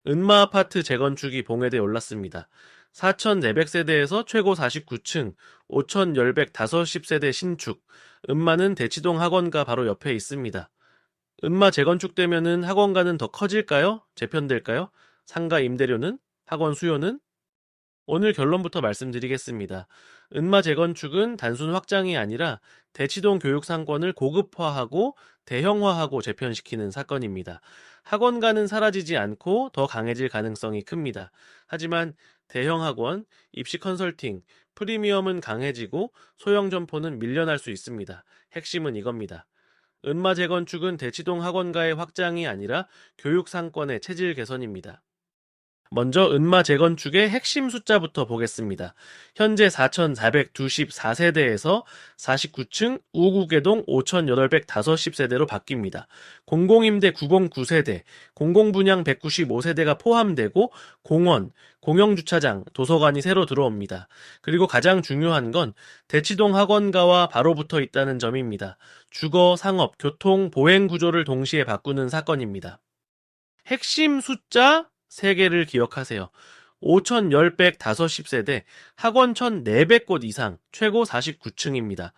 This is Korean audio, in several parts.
은마아파트 재건축이 봉해돼 올랐습니다. 4,400세대에서 최고 49층, 5,150세대 신축, 은마는 대치동 학원가 바로 옆에 있습니다. 은마 재건축되면은 학원가는 더 커질까요? 재편될까요? 상가 임대료는? 학원 수요는? 오늘 결론부터 말씀드리겠습니다. 은마 재건축은 단순 확장이 아니라 대치동 교육상권을 고급화하고 대형화하고 재편시키는 사건입니다. 학원가는 사라지지 않고 더 강해질 가능성이 큽니다. 하지만 대형 학원, 입시 컨설팅, 프리미엄은 강해지고 소형 점포는 밀려날 수 있습니다. 핵심은 이겁니다. 은마 재건축은 대치동 학원가의 확장이 아니라 교육상권의 체질 개선입니다. 먼저 은마 재건축의 핵심 숫자부터 보겠습니다. 현재 4,424세대에서 49층 우구개동 5,850세대로 바뀝니다. 공공임대 909세대, 공공분양 195세대가 포함되고 공원, 공영주차장, 도서관이 새로 들어옵니다. 그리고 가장 중요한 건 대치동 학원가와 바로 붙어 있다는 점입니다. 주거, 상업, 교통, 보행 구조를 동시에 바꾸는 사건입니다. 핵심 숫자 3개를 기억하세요. 5,150세대, 학원 1,400곳 이상, 최고 49층입니다.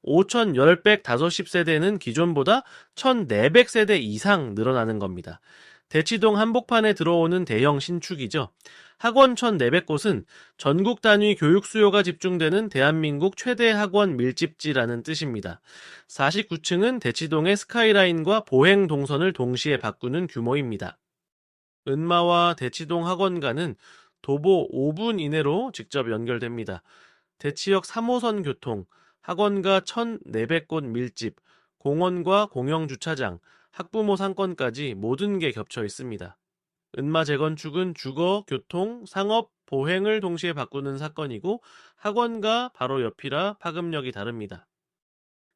5,150세대는 기존보다 1,400세대 이상 늘어나는 겁니다. 대치동 한복판에 들어오는 대형 신축이죠. 학원 1,400곳은 전국 단위 교육 수요가 집중되는 대한민국 최대 학원 밀집지라는 뜻입니다. 49층은 대치동의 스카이라인과 보행 동선을 동시에 바꾸는 규모입니다. 은마와 대치동 학원가는 도보 5분 이내로 직접 연결됩니다. 대치역 3호선 교통, 학원가 1,400곳 밀집, 공원과 공영주차장, 학부모 상권까지 모든 게 겹쳐 있습니다. 은마 재건축은 주거, 교통, 상업, 보행을 동시에 바꾸는 사건이고 학원가 바로 옆이라 파급력이 다릅니다.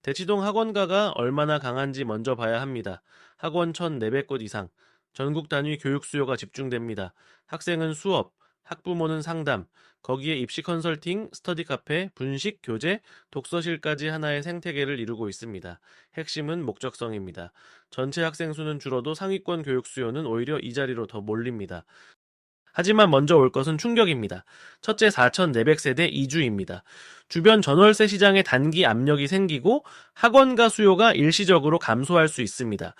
대치동 학원가가 얼마나 강한지 먼저 봐야 합니다. 학원 1,400곳 이상, 전국 단위 교육 수요가 집중됩니다. 학생은 수업, 학부모는 상담, 거기에 입시 컨설팅, 스터디 카페, 분식, 교재, 독서실까지 하나의 생태계를 이루고 있습니다. 핵심은 목적성입니다. 전체 학생 수는 줄어도 상위권 교육 수요는 오히려 이 자리로 더 몰립니다. 하지만 먼저 올 것은 충격입니다. 첫째 4,400세대 이주입니다. 주변 전월세 시장에 단기 압력이 생기고 학원가 수요가 일시적으로 감소할 수 있습니다.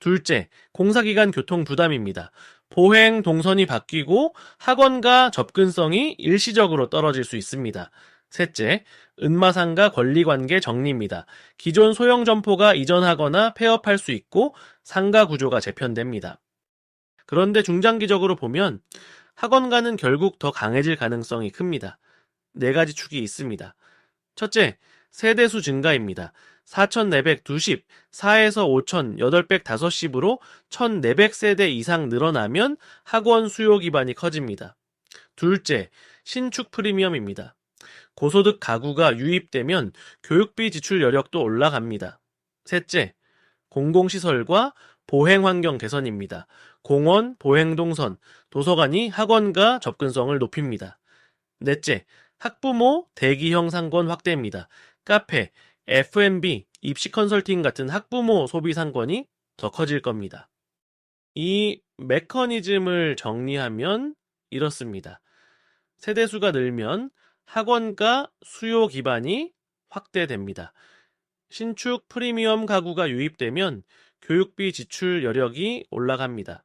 둘째, 공사기간 교통 부담입니다. 보행 동선이 바뀌고 학원가 접근성이 일시적으로 떨어질 수 있습니다. 셋째, 은마상가 권리관계 정리입니다. 기존 소형 점포가 이전하거나 폐업할 수 있고 상가 구조가 재편됩니다. 그런데 중장기적으로 보면 학원가는 결국 더 강해질 가능성이 큽니다. 4가지 축이 있습니다. 첫째, 세대수 증가입니다. 4,420, 4에서 5,000, 850으로 1,400세대 이상 늘어나면 학원 수요 기반이 커집니다. 둘째, 신축 프리미엄입니다. 고소득 가구가 유입되면 교육비 지출 여력도 올라갑니다. 셋째, 공공시설과 보행환경 개선입니다. 공원, 보행동선, 도서관이 학원과 접근성을 높입니다. 넷째, 학부모 대기형 상권 확대입니다. 카페, F&B, 입시 컨설팅 같은 학부모 소비 상권이 더 커질 겁니다. 이 메커니즘을 정리하면 이렇습니다. 세대수가 늘면 학원가 수요 기반이 확대됩니다. 신축 프리미엄 가구가 유입되면 교육비 지출 여력이 올라갑니다.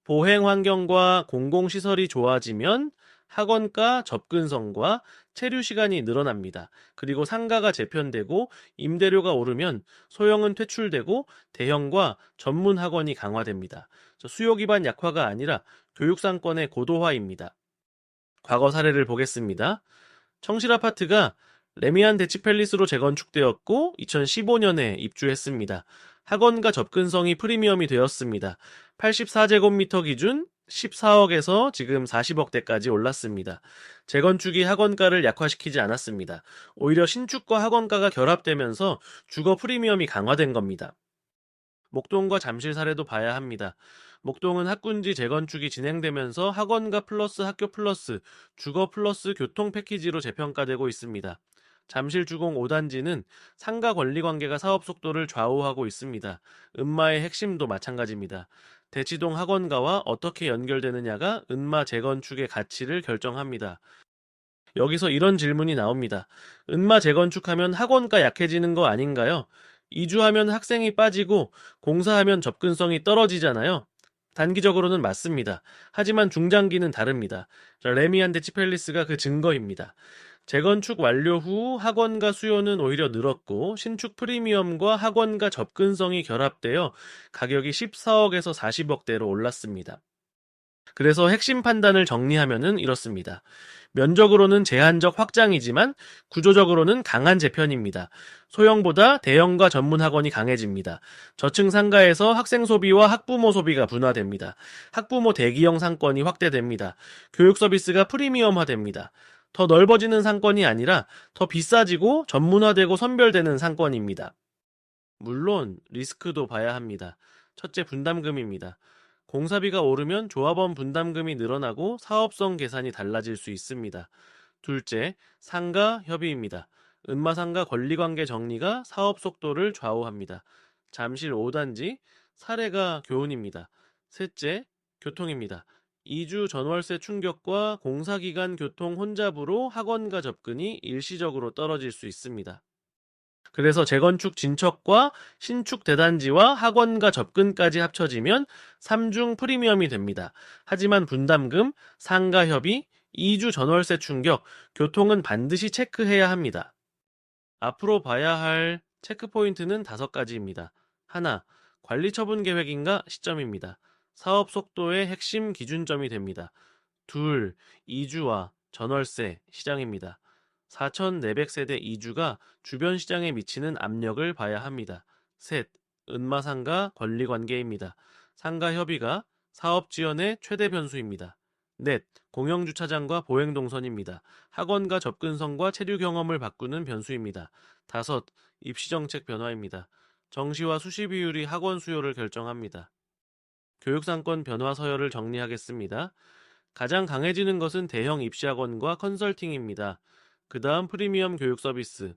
보행 환경과 공공시설이 좋아지면 학원가 접근성과 체류 시간이 늘어납니다. 그리고 상가가 재편되고 임대료가 오르면 소형은 퇴출되고 대형과 전문 학원이 강화됩니다. 수요 기반 약화가 아니라 교육상권의 고도화입니다. 과거 사례를 보겠습니다. 청실아파트가 레미안 대치팰리스로 재건축되었고 2015년에 입주했습니다. 학원과 접근성이 프리미엄이 되었습니다. 84제곱미터 기준 14억에서 지금 40억대까지 올랐습니다. 재건축이 학원가를 약화시키지 않았습니다. 오히려 신축과 학원가가 결합되면서 주거 프리미엄이 강화된 겁니다. 목동과 잠실 사례도 봐야 합니다. 목동은 학군지 재건축이 진행되면서 학원가 플러스 학교 플러스 주거 플러스 교통 패키지로 재평가되고 있습니다. 잠실 주공 5단지는 상가 권리 관계가 사업 속도를 좌우하고 있습니다. 은마의 핵심도 마찬가지입니다. 대치동 학원가와 어떻게 연결되느냐가 은마 재건축의 가치를 결정합니다. 여기서 이런 질문이 나옵니다. 은마 재건축하면 학원가 약해지는 거 아닌가요? 이주하면 학생이 빠지고 공사하면 접근성이 떨어지잖아요. 단기적으로는 맞습니다. 하지만 중장기는 다릅니다. 레미안 데치펠리스가 그 증거입니다. 재건축 완료 후 학원가 수요는 오히려 늘었고 신축 프리미엄과 학원가 접근성이 결합되어 가격이 14억에서 40억대로 올랐습니다. 그래서 핵심 판단을 정리하면은 이렇습니다. 면적으로는 제한적 확장이지만 구조적으로는 강한 재편입니다. 소형보다 대형과 전문 학원이 강해집니다. 저층 상가에서 학생 소비와 학부모 소비가 분화됩니다. 학부모 대기형 상권이 확대됩니다. 교육 서비스가 프리미엄화됩니다. 더 넓어지는 상권이 아니라 더 비싸지고 전문화되고 선별되는 상권입니다. 물론 리스크도 봐야 합니다. 첫째, 분담금입니다. 공사비가 오르면 조합원 분담금이 늘어나고 사업성 계산이 달라질 수 있습니다. 둘째, 상가 협의입니다. 은마상가 권리관계 정리가 사업 속도를 좌우합니다. 잠실 5단지 사례가 교훈입니다. 셋째, 교통입니다. 이주 전월세 충격과 공사기간 교통 혼잡으로 학원가 접근이 일시적으로 떨어질 수 있습니다. 그래서 재건축 진척과 신축 대단지와 학원가 접근까지 합쳐지면 3중 프리미엄이 됩니다. 하지만 분담금, 상가 협의, 이주 전월세 충격, 교통은 반드시 체크해야 합니다. 앞으로 봐야 할 체크포인트는 5가지입니다. 하나, 관리 처분 계획인가 시점입니다. 사업 속도의 핵심 기준점이 됩니다. 둘, 이주와 전월세 시장입니다. 4,400세대 이주가 주변 시장에 미치는 압력을 봐야 합니다. 셋, 은마상가 권리관계입니다. 상가 협의가 사업 지원의 최대 변수입니다. 넷, 공영주차장과 보행동선입니다. 학원과 접근성과 체류 경험을 바꾸는 변수입니다. 다섯, 입시정책 변화입니다. 정시와 수시 비율이 학원 수요를 결정합니다. 교육상권 변화 서열을 정리하겠습니다. 가장 강해지는 것은 대형 입시학원과 컨설팅입니다. 그 다음 프리미엄 교육 서비스,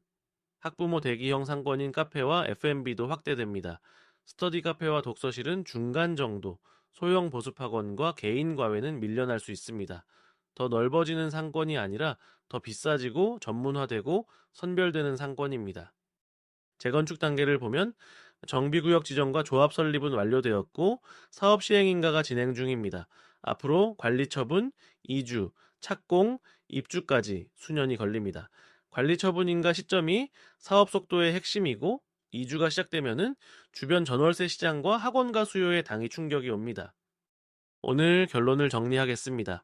학부모 대기형 상권인 카페와 F&B도 확대됩니다. 스터디 카페와 독서실은 중간 정도, 소형 보습학원과 개인 과외는 밀려날 수 있습니다. 더 넓어지는 상권이 아니라 더 비싸지고 전문화되고 선별되는 상권입니다. 재건축 단계를 보면 정비구역 지정과 조합 설립은 완료되었고 사업 시행인가가 진행 중입니다. 앞으로 관리 처분, 이주, 착공, 입주까지 수년이 걸립니다. 관리 처분인가 시점이 사업 속도의 핵심이고 이주가 시작되면은 주변 전월세 시장과 학원가 수요에 당이 충격이 옵니다. 오늘 결론을 정리하겠습니다.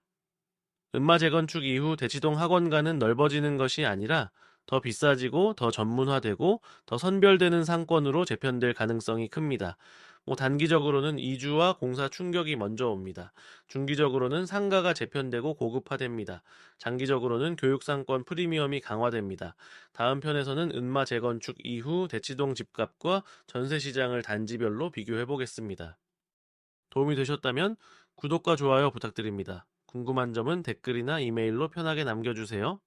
은마 재건축 이후 대치동 학원가는 넓어지는 것이 아니라 더 비싸지고 더 전문화되고 더 선별되는 상권으로 재편될 가능성이 큽니다. 단기적으로는 이주와 공사 충격이 먼저 옵니다. 중기적으로는 상가가 재편되고 고급화됩니다. 장기적으로는 교육상권 프리미엄이 강화됩니다. 다음 편에서는 은마 재건축 이후 대치동 집값과 전세시장을 단지별로 비교해보겠습니다. 도움이 되셨다면 구독과 좋아요 부탁드립니다. 궁금한 점은 댓글이나 이메일로 편하게 남겨주세요.